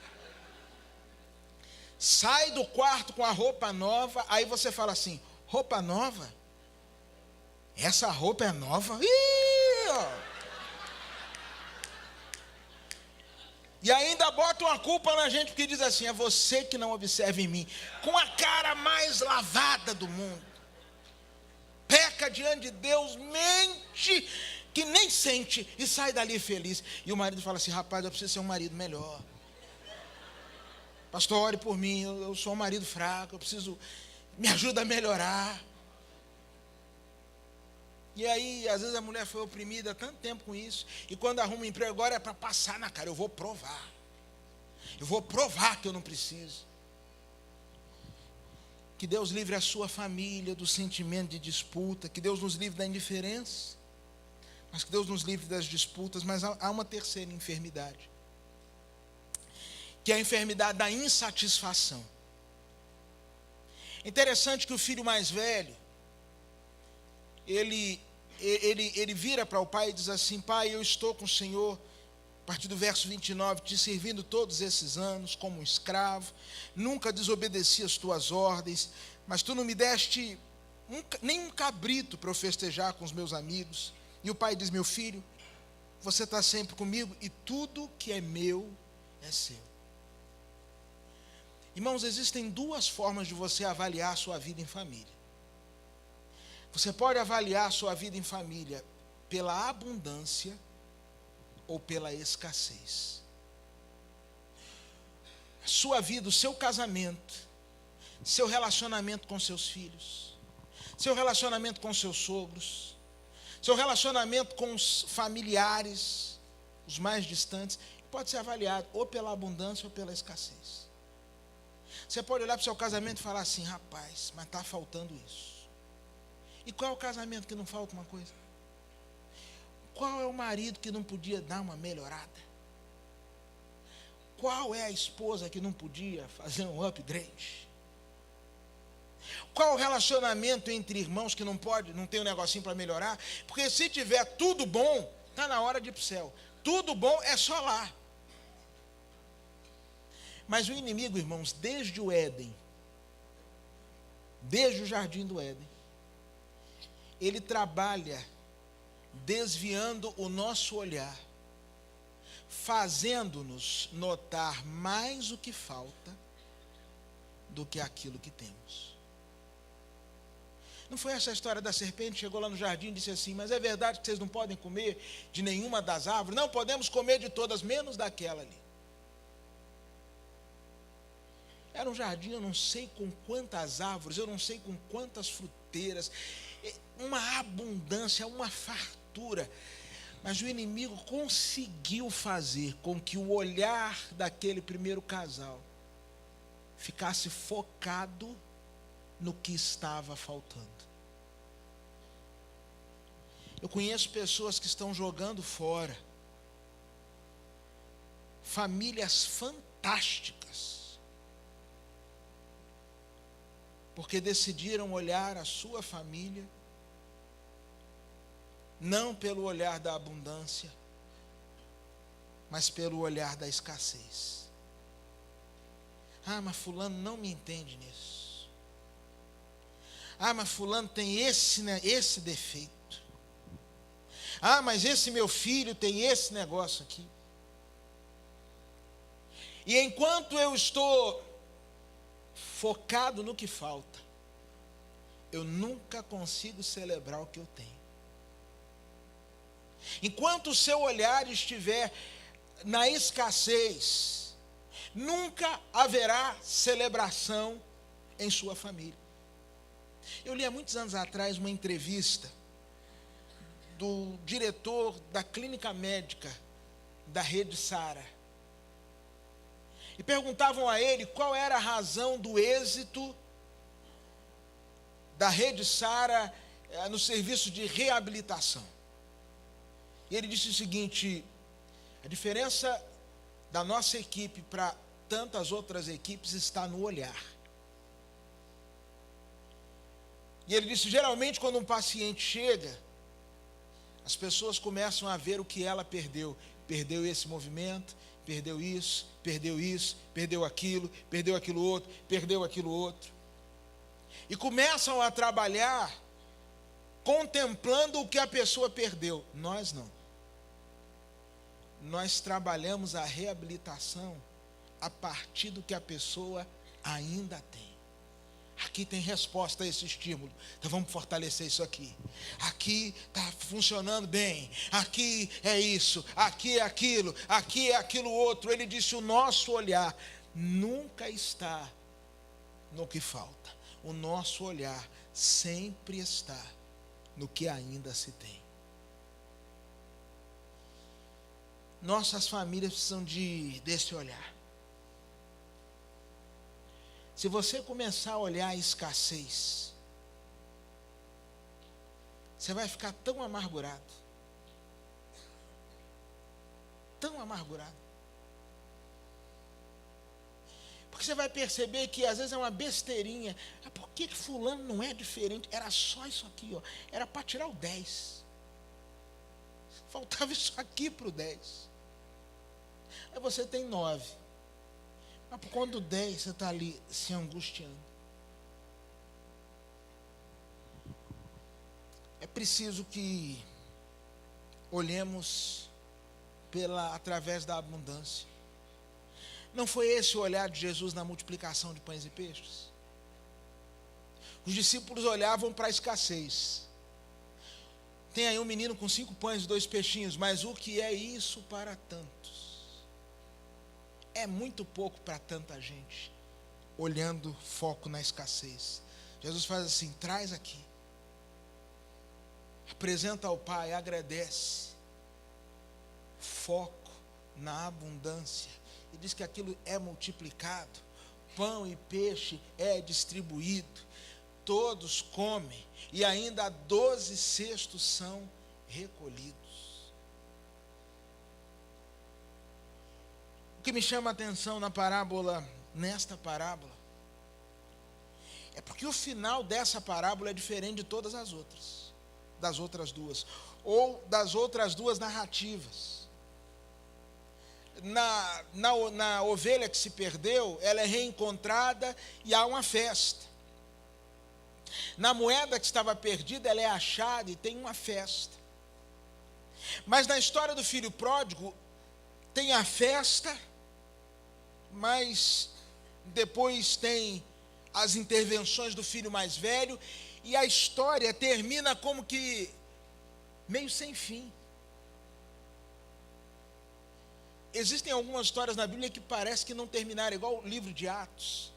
sai do quarto com a roupa nova, aí você fala assim: Roupa nova? Essa roupa é nova? Ih, ó. E ainda bota uma culpa na gente, porque diz assim: é você que não observa em mim. Com a cara mais lavada do mundo. Peca diante de Deus, mente, que nem sente, e sai dali feliz. E o marido fala assim: rapaz, eu preciso ser um marido melhor. Pastor, ore por mim, eu sou um marido fraco, eu preciso, me ajuda a melhorar. E aí, às vezes a mulher foi oprimida há tanto tempo com isso, e quando arruma um emprego agora é para passar na cara. Eu vou provar que eu não preciso. Que Deus livre a sua família do sentimento de disputa, que Deus nos livre da indiferença, mas que Deus nos livre das disputas. Mas há uma terceira enfermidade, que é a enfermidade da insatisfação. Interessante que o filho mais velho, ele vira para o pai e diz assim: pai, eu estou com o Senhor, a partir do verso 29, te servindo todos esses anos como um escravo, nunca desobedeci as tuas ordens, mas tu não me deste nem um cabrito para eu festejar com os meus amigos. E o pai diz: meu filho, você está sempre comigo e tudo que é meu é seu. Irmãos, existem duas formas de você avaliar a sua vida em família. Você pode avaliar a sua vida em família pela abundância ou pela escassez. A sua vida, o seu casamento, seu relacionamento com seus filhos, seu relacionamento com seus sogros, seu relacionamento com os familiares, os mais distantes, pode ser avaliado ou pela abundância ou pela escassez. Você pode olhar para o seu casamento e falar assim: rapaz, mas está faltando isso. E qual é o casamento que não falta uma coisa? Qual é o marido que não podia dar uma melhorada? Qual é a esposa que não podia fazer um upgrade? Qual o relacionamento entre irmãos que não tem um negocinho para melhorar? Porque se tiver tudo bom, está na hora de ir para o céu. Tudo bom é só lá. Mas o inimigo, irmãos, desde o Éden, desde o jardim do Éden, ele trabalha desviando o nosso olhar, fazendo-nos notar mais o que falta do que aquilo que temos. Não foi essa a história da serpente? Chegou lá no jardim e disse assim: mas é verdade que vocês não podem comer de nenhuma das árvores? Não, podemos comer de todas, menos daquela ali. Era um jardim, eu não sei com quantas árvores, eu não sei com quantas fruteiras, uma abundância, uma fartura. Mas o inimigo conseguiu fazer com que o olhar daquele primeiro casal ficasse focado no que estava faltando. Eu conheço pessoas que estão jogando fora famílias fantásticas, porque decidiram olhar a sua família não pelo olhar da abundância, mas pelo olhar da escassez. Ah, mas fulano não me entende nisso. Ah, mas fulano tem esse defeito. Ah, mas esse meu filho tem esse negócio aqui. E enquanto eu estou focado no que falta, eu nunca consigo celebrar o que eu tenho. Enquanto o seu olhar estiver na escassez, nunca haverá celebração em sua família. Eu li há muitos anos atrás uma entrevista do diretor da clínica médica da Rede Sara. E perguntavam a ele qual era a razão do êxito da Rede Sara no serviço de reabilitação. E ele disse o seguinte: a diferença da nossa equipe para tantas outras equipes está no olhar. E ele disse: geralmente quando um paciente chega, as pessoas começam a ver o que ela perdeu. Perdeu esse movimento, perdeu isso, perdeu aquilo outro, perdeu aquilo outro. e começam a trabalhar contemplando o que a pessoa perdeu. Nós não. Nós trabalhamos a reabilitação a partir do que a pessoa ainda tem. Aqui tem resposta a esse estímulo. Então vamos fortalecer isso aqui. Aqui está funcionando bem. Aqui é isso. Aqui é aquilo. Aqui é aquilo outro. Ele disse: o nosso olhar nunca está no que falta. O nosso olhar sempre está no que ainda se tem. Nossas famílias precisam desse olhar. Se você começar a olhar a escassez, você vai ficar tão amargurado. Tão amargurado. Porque você vai perceber que às vezes é uma besteirinha. Por que fulano não é diferente? Era só isso aqui, ó. Era para tirar o 10. Faltava isso aqui para o 10. Aí você tem 9. Mas por conta do 10, você está ali se angustiando. É preciso que olhemos através da abundância. Não foi esse o olhar de Jesus na multiplicação de pães e peixes? Os discípulos olhavam para a escassez. Tem aí um menino com 5 pães e 2 peixinhos, mas o que é isso para tantos? É muito pouco para tanta gente, olhando foco na escassez. Jesus faz assim: traz aqui, apresenta ao Pai, agradece, foco na abundância, e diz que aquilo é multiplicado, pão e peixe é distribuído, todos comem, e ainda 12 cestos são recolhidos. O que me chama a atenção nesta parábola, é porque o final dessa parábola é diferente de todas as outras, das outras duas, ou das outras duas narrativas. Na ovelha que se perdeu, ela é reencontrada e há uma festa. Na moeda que estava perdida, ela é achada e tem uma festa. Mas na história do filho pródigo, tem a festa, mas depois tem as intervenções do filho mais velho, e a história termina como que meio sem fim. Existem algumas histórias na Bíblia que parece que não terminaram, igual o livro de Atos,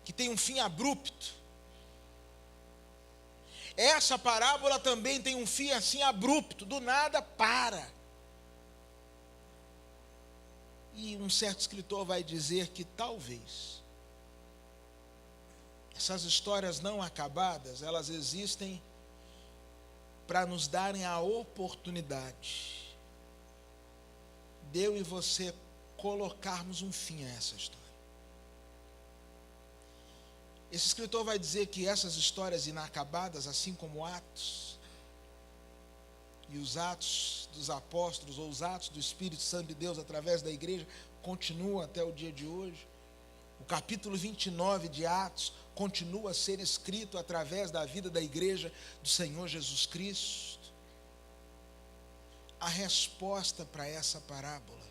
que tem um fim abrupto. Essa parábola também tem um fim assim abrupto, do nada para. E um certo escritor vai dizer que talvez essas histórias não acabadas, elas existem para nos darem a oportunidade de eu e você colocarmos um fim a essa história. Esse escritor vai dizer que essas histórias inacabadas, assim como Atos, e os atos dos apóstolos, ou os atos do Espírito Santo de Deus através da igreja, continuam até o dia de hoje. O capítulo 29 de Atos continua a ser escrito através da vida da igreja do Senhor Jesus Cristo. A resposta para essa parábola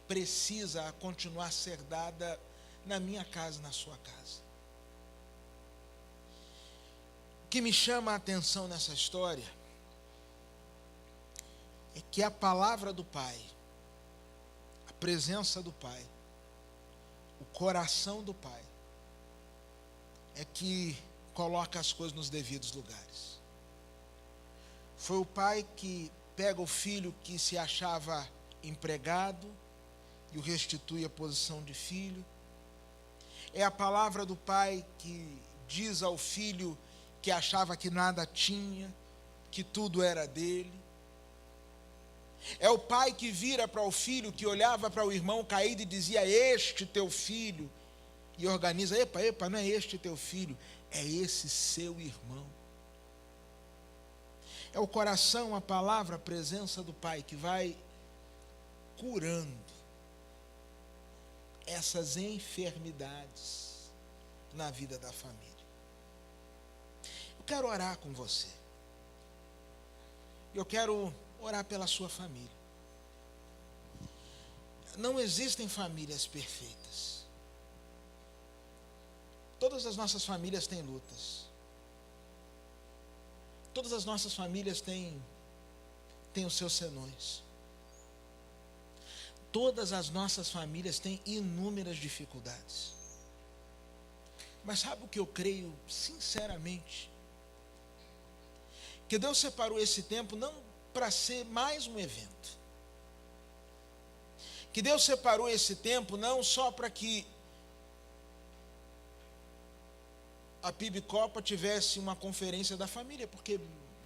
precisa continuar a ser dada na minha casa e na sua casa. O que me chama a atenção nessa história é que a palavra do Pai, a presença do Pai, o coração do Pai, é que coloca as coisas nos devidos lugares. Foi o pai que pega o filho que se achava empregado e o restitui à posição de filho. É a palavra do pai que diz ao filho que achava que nada tinha, que tudo era dele. É o pai que vira para o filho, que olhava para o irmão caído e dizia: este teu filho, e organiza: epa, não é este teu filho, é esse seu irmão. É o coração, a palavra, a presença do Pai que vai curando essas enfermidades na vida da família. Eu quero orar com você. Eu quero orar pela sua família. Não existem famílias perfeitas. Todas as nossas famílias têm lutas. Todas as nossas famílias têm os seus senões. Todas as nossas famílias têm inúmeras dificuldades. Mas sabe o que eu creio sinceramente? Que Deus separou esse tempo não para ser mais um evento. Que Deus separou esse tempo não só para que a PIB Copa tivesse uma conferência da família, porque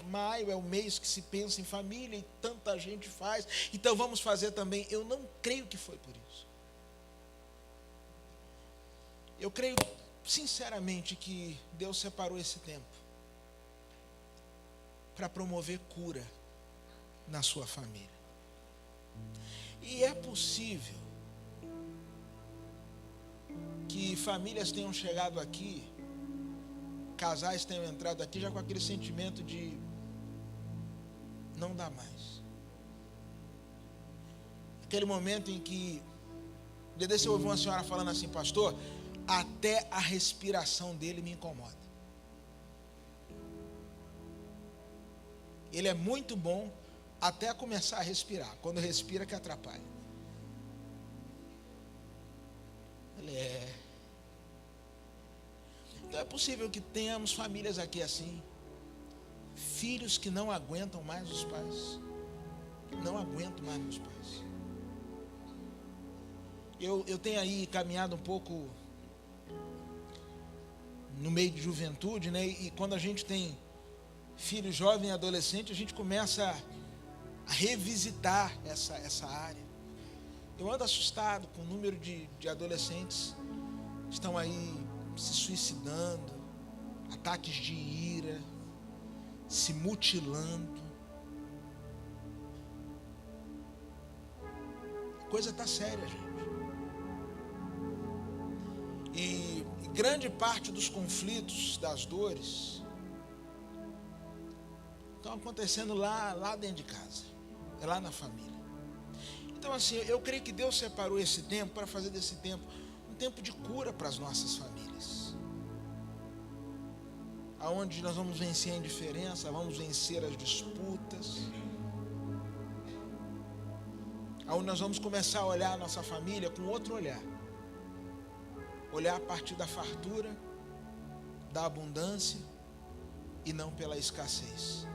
maio é o mês que se pensa em família e tanta gente faz, então vamos fazer também. Eu não creio que foi por isso. Eu creio sinceramente que Deus separou esse tempo para promover cura na sua família. E é possível que famílias tenham chegado aqui, casais tenham entrado aqui já com aquele sentimento de não dá mais. Aquele momento em que, dia desse eu ouvi uma senhora falando assim: pastor, até a respiração dele me incomoda. Ele é muito bom até começar a respirar. Quando respira que atrapalha. Então é possível que tenhamos famílias aqui assim. Filhos que não aguentam mais os pais. Não aguentam mais os pais. Eu tenho aí caminhado um pouco no meio de juventude, né? E quando a gente tem filho jovem e adolescente, a gente começa a revisitar essa área. Eu ando assustado com o número de adolescentes que estão aí se suicidando, ataques de ira, se mutilando. A coisa está séria, gente. E grande parte dos conflitos, das dores, estão acontecendo lá dentro de casa, é lá na família. Então assim, eu creio que Deus separou esse tempo para fazer desse tempo um tempo de cura para as nossas famílias, aonde nós vamos vencer a indiferença, vamos vencer as disputas, aonde nós vamos começar a olhar a nossa família com outro olhar a partir da fartura, da abundância e não pela escassez.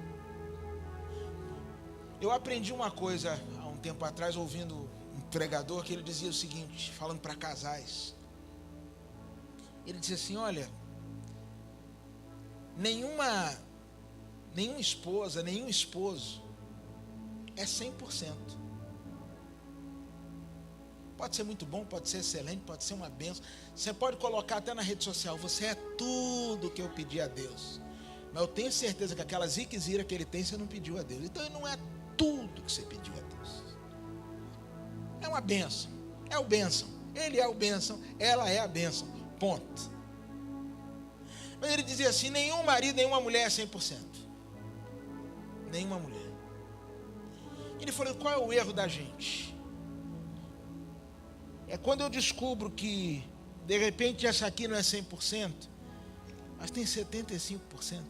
Eu aprendi uma coisa há um tempo atrás, ouvindo um pregador, que ele dizia o seguinte, falando para casais. Ele dizia assim: olha, nenhuma esposa, nenhum esposo é 100%. Pode ser muito bom, pode ser excelente, pode ser uma bênção. Você pode colocar até na rede social: você é tudo que eu pedi a Deus. Mas eu tenho certeza que aquela ziquezira que ele tem, você não pediu a Deus. Então ele não é tudo que você pediu a Deus. É uma bênção, é o bênção. Ele é o bênção, ela é a bênção. Ponto. Mas ele dizia assim: nenhum marido, nenhuma mulher é 100%. Nenhuma mulher. Ele falou: qual é o erro da gente? É quando eu descubro que de repente essa aqui não é 100%, mas tem 75%.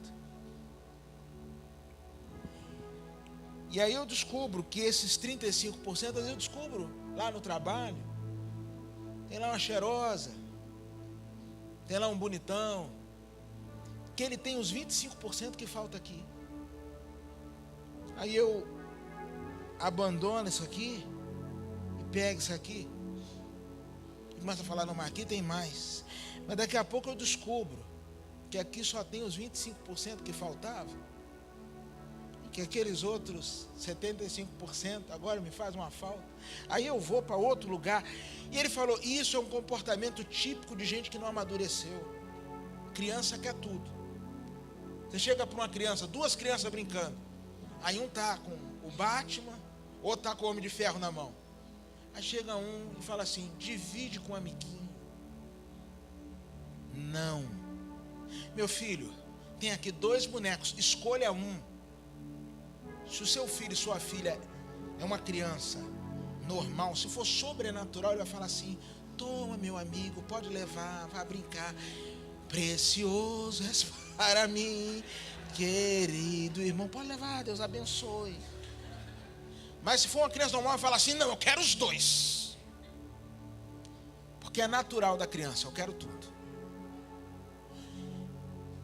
E aí eu descubro que esses 35%, às vezes eu descubro lá no trabalho, tem lá uma cheirosa, tem lá um bonitão, que ele tem os 25% que falta aqui. Aí eu abandono isso aqui e pego isso aqui e começo a falar: não, mas aqui tem mais. Mas daqui a pouco eu descubro que aqui só tem os 25% que faltavam, e que aqueles outros 75% agora me faz uma falta. Aí eu vou para outro lugar. E ele falou: isso é um comportamento típico de gente que não amadureceu. Criança quer tudo. Você chega para uma criança, duas crianças brincando, aí um está com o Batman, outro está com o Homem de Ferro na mão. Aí chega um e fala assim: divide com o amiguinho. Não. Meu filho, tem aqui 2 bonecos, escolha um. Se o seu filho e sua filha é uma criança normal, se for sobrenatural, ele vai falar assim: toma, meu amigo, pode levar, vai brincar. Precioso és para mim, querido irmão, pode levar, Deus abençoe. Mas se for uma criança normal, vai falar assim: não, eu quero os 2. Porque é natural da criança, eu quero tudo.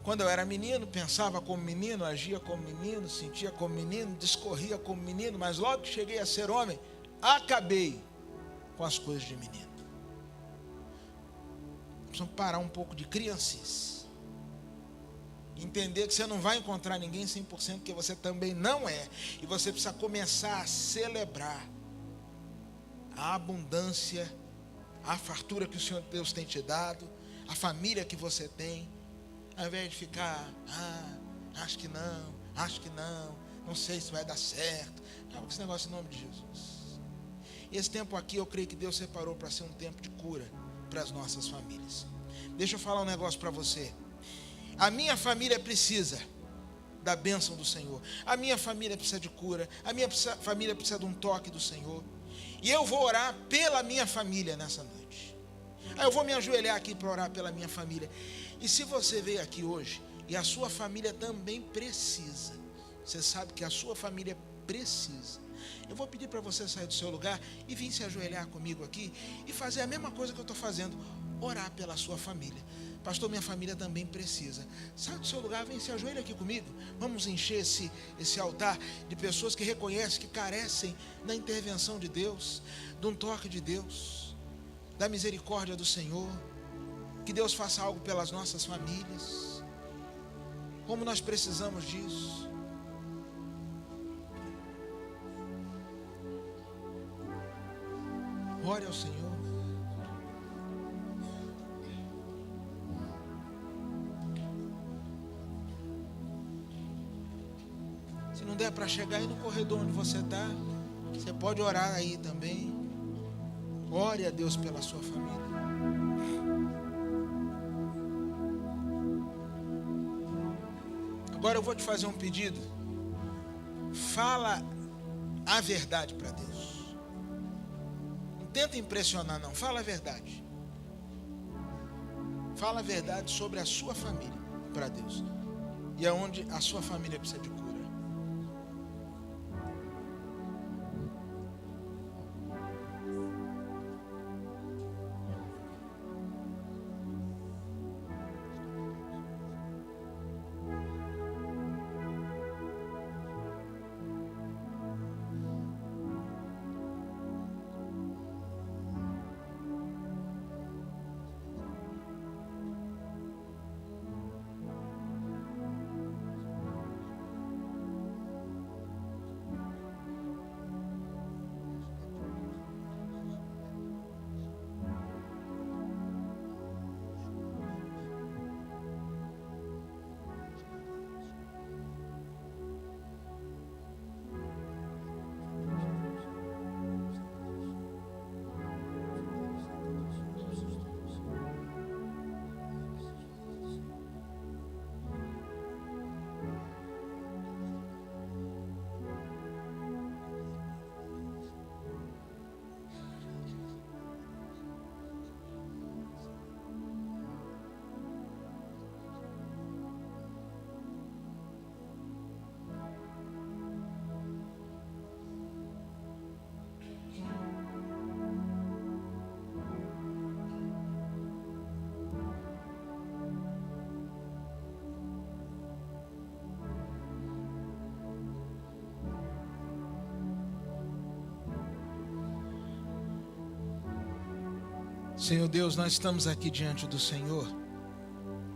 Quando eu era menino, pensava como menino, agia como menino, sentia como menino, discorria como menino, mas logo que cheguei a ser homem, acabei com as coisas de menino. Precisamos parar um pouco de criancice. Entender que você não vai encontrar ninguém 100%, que você também não é. E você precisa começar a celebrar a abundância, a fartura que o Senhor Deus tem te dado, a família que você tem. Ao invés de ficar, acho que não, não sei se vai dar certo. Acaba com esse negócio em nome de Jesus. E esse tempo aqui eu creio que Deus separou para ser um tempo de cura para as nossas famílias. Deixa eu falar um negócio para você. A minha família precisa da bênção do Senhor. A minha família precisa de cura. A minha família precisa de um toque do Senhor. E eu vou orar pela minha família nessa noite. Aí eu vou me ajoelhar aqui para orar pela minha família. E se você veio aqui hoje e a sua família também precisa, você sabe que a sua família precisa, eu vou pedir para você sair do seu lugar e vir se ajoelhar comigo aqui e fazer a mesma coisa que eu estou fazendo, orar pela sua família. Pastor, minha família também precisa. Sai do seu lugar, vem se ajoelha aqui comigo. Vamos encher esse altar de pessoas que reconhecem que carecem da intervenção de Deus, de um toque de Deus, da misericórdia do Senhor. Que Deus faça algo pelas nossas famílias. Como nós precisamos disso. Ore ao Senhor. Se não der para chegar aí no corredor onde você está, você pode orar aí também. Ore a Deus pela sua família. Agora eu vou te fazer um pedido. Fala a verdade para Deus. Não tenta impressionar não, fala a verdade. Fala a verdade sobre a sua família para Deus. E aonde a sua família precisa de cura. Senhor Deus, nós estamos aqui diante do Senhor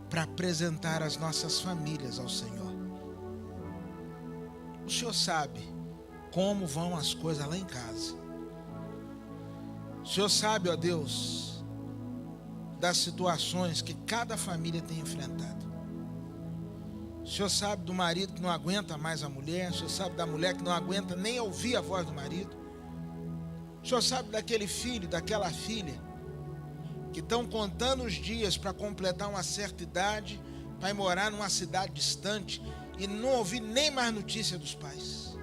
para apresentar as nossas famílias ao Senhor. O Senhor sabe como vão as coisas lá em casa. O Senhor sabe, ó Deus, das situações que cada família tem enfrentado. O Senhor sabe do marido que não aguenta mais a mulher. O Senhor sabe da mulher que não aguenta nem ouvir a voz do marido. O Senhor sabe daquele filho, daquela filha que estão contando os dias para completar uma certa idade, vai morar numa cidade distante e não ouvir nem mais notícia dos pais.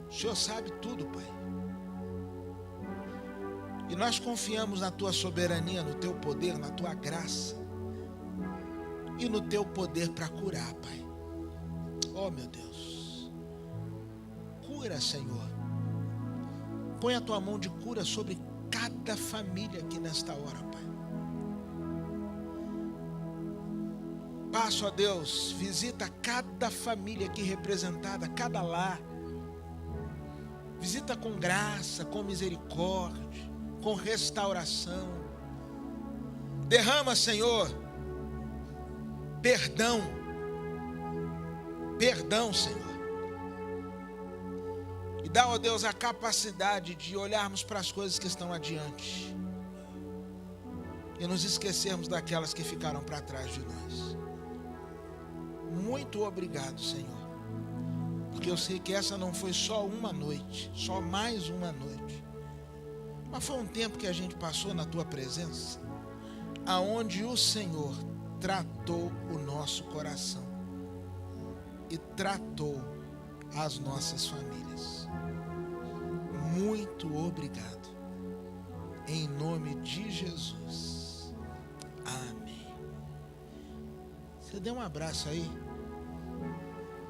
O Senhor sabe tudo, Pai. E nós confiamos na Tua soberania, no Teu poder, na Tua graça e no Teu poder para curar, Pai. Oh, meu Deus, cura, Senhor. Põe a Tua mão de cura sobre cada família aqui nesta hora, Pai. Passa, ó Deus, visita cada família aqui representada, cada lar. Visita com graça, com misericórdia, com restauração. Derrama, Senhor, perdão. Perdão, Senhor. E dá, ó Deus, a capacidade de olharmos para as coisas que estão adiante e nos esquecermos daquelas que ficaram para trás de nós. Muito obrigado, Senhor, porque eu sei que essa não foi só uma noite, só mais uma noite, mas foi um tempo que a gente passou na Tua presença, aonde o Senhor tratou o nosso coração e tratou as nossas famílias. Muito obrigado, em nome de Jesus, amém. Você dê um abraço aí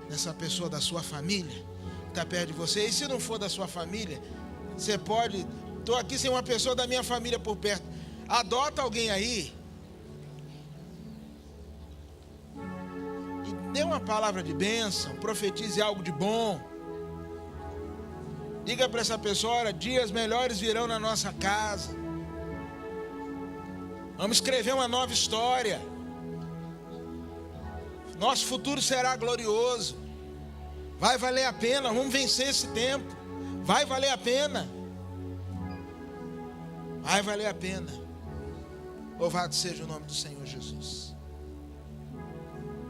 nessa pessoa da sua família que está perto de você. E se não for da sua família, você pode, estou aqui sem uma pessoa da minha família por perto, adota alguém aí e dê uma palavra de bênção, profetize algo de bom. Diga para essa pessoa: olha, dias melhores virão na nossa casa. Vamos escrever uma nova história. Nosso futuro será glorioso. Vai valer a pena, vamos vencer esse tempo. Vai valer a pena. Vai valer a pena. Louvado seja o nome do Senhor Jesus.